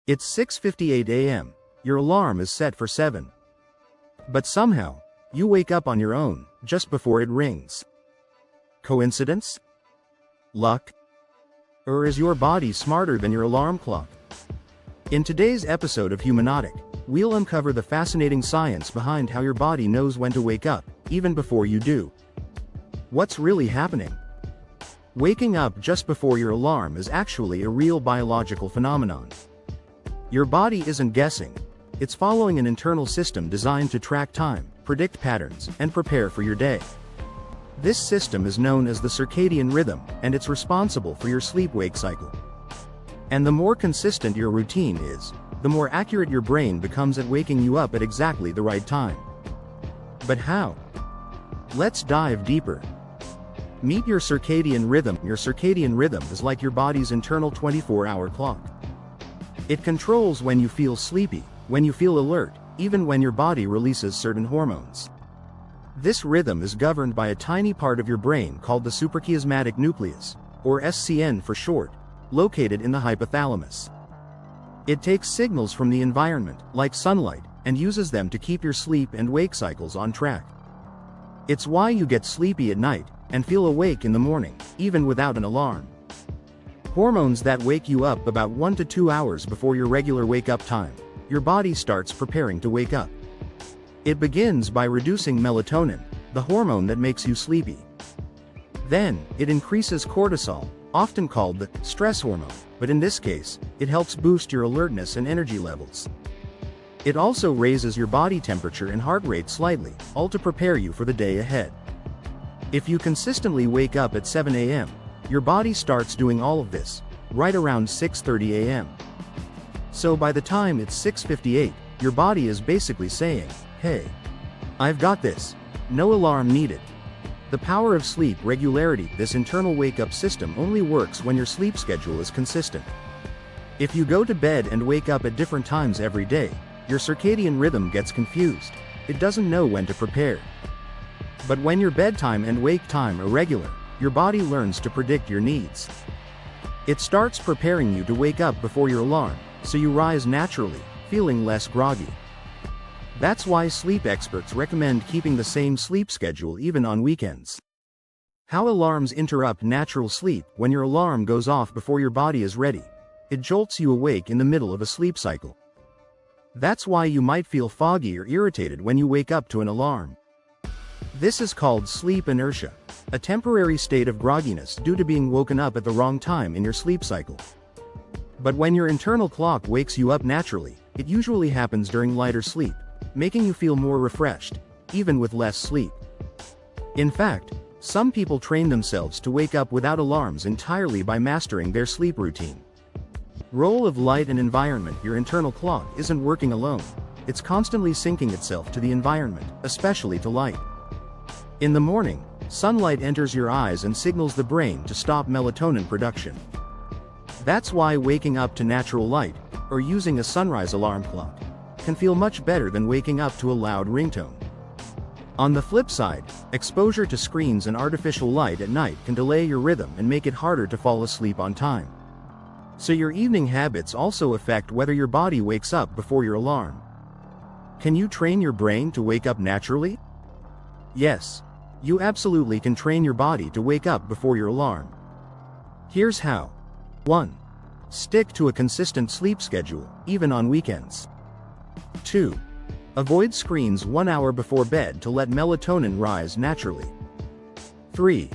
It's 6:58 a.m. Your alarm is set for 7. But somehow, you wake up on your own, just before it rings. Coincidence? Luck? Or is your body smarter than your alarm clock? In today's episode of Humanautic, we'll uncover the fascinating science behind how your body knows when to wake up, even before you do. What's really happening? Waking up just before your alarm is actually a real biological phenomenon. Your body isn't guessing. It's following an internal system designed to track time, predict patterns, and prepare for your day. This system is known as the circadian rhythm, and it's responsible for your sleep-wake cycle. And the more consistent your routine is, the more accurate your brain becomes at waking you up at exactly the right time. But how? Let's dive deeper. Meet your circadian rhythm. Your circadian rhythm is like your body's internal 24-hour clock. It controls when you feel sleepy, when you feel alert, even when your body releases certain hormones. This rhythm is governed by a tiny part of your brain called the suprachiasmatic nucleus, or SCN for short, located in the hypothalamus. It takes signals from the environment, like sunlight, and uses them to keep your sleep and wake cycles on track. It's why you get sleepy at night, and feel awake in the morning, even without an alarm. Hormones that wake you up about 1 to 2 hours before your regular wake-up time, your body starts preparing to wake up. It begins by reducing melatonin, the hormone that makes you sleepy. Then, it increases cortisol, often called the stress hormone, but in this case, it helps boost your alertness and energy levels. It also raises your body temperature and heart rate slightly, all to prepare you for the day ahead. If you consistently wake up at 7 a.m., your body starts doing all of this, right around 6:30 a.m. So by the time it's 6:58, your body is basically saying, hey, I've got this. No alarm needed. The power of sleep regularity. This internal wake-up system only works when your sleep schedule is consistent. If you go to bed and wake up at different times every day, your circadian rhythm gets confused. It doesn't know when to prepare. But when your bedtime and wake time are regular, your body learns to predict your needs. It starts preparing you to wake up before your alarm, so you rise naturally, feeling less groggy. That's why sleep experts recommend keeping the same sleep schedule even on weekends. How alarms interrupt natural sleep. When your alarm goes off before your body is ready, it jolts you awake in the middle of a sleep cycle. That's why you might feel foggy or irritated when you wake up to an alarm. This is called sleep inertia, a temporary state of grogginess due to being woken up at the wrong time in your sleep cycle. But when your internal clock wakes you up naturally, it usually happens during lighter sleep, making you feel more refreshed, even with less sleep. In fact, some people train themselves to wake up without alarms entirely by mastering their sleep routine. Role of light and environment. Your internal clock isn't working alone. It's constantly syncing itself to the environment, especially to light. In the morning, sunlight enters your eyes and signals the brain to stop melatonin production. That's why waking up to natural light, or using a sunrise alarm clock, can feel much better than waking up to a loud ringtone. On the flip side, exposure to screens and artificial light at night can delay your rhythm and make it harder to fall asleep on time. So your evening habits also affect whether your body wakes up before your alarm. Can you train your brain to wake up naturally? Yes. You absolutely can train your body to wake up before your alarm. Here's how. 1. Stick to a consistent sleep schedule, even on weekends. 2. Avoid screens 1 hour before bed to let melatonin rise naturally. 3.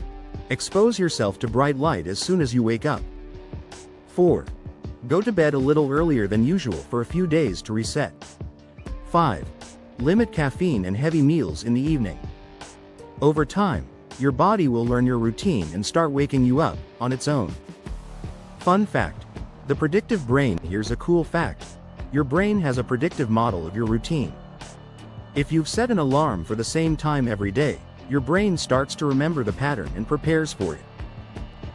Expose yourself to bright light as soon as you wake up. 4. Go to bed a little earlier than usual for a few days to reset. 5. Limit caffeine and heavy meals in the evening. Over time, your body will learn your routine and start waking you up on its own. Fun fact: the predictive brain. Here's a cool fact. Your brain has a predictive model of your routine. If you've set an alarm for the same time every day, your brain starts to remember the pattern and prepares for it.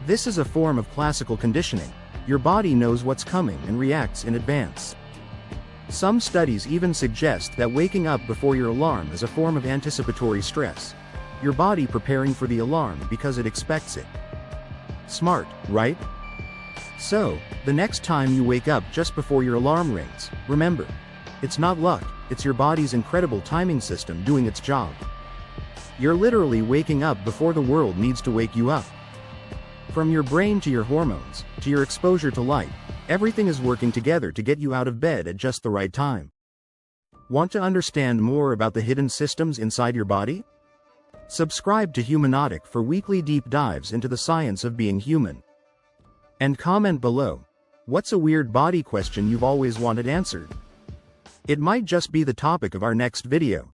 This is a form of classical conditioning. Your body knows what's coming and reacts in advance. Some studies even suggest that waking up before your alarm is a form of anticipatory stress. Your body preparing for the alarm because it expects it. Smart, right? So, the next time you wake up just before your alarm rings, remember, it's not luck, it's your body's incredible timing system doing its job. You're literally waking up before the world needs to wake you up. From your brain to your hormones, to your exposure to light, everything is working together to get you out of bed at just the right time. Want to understand more about the hidden systems inside your body? Subscribe to Humanautic for weekly deep dives into the science of being human. And comment below, what's a weird body question you've always wanted answered? It might just be the topic of our next video.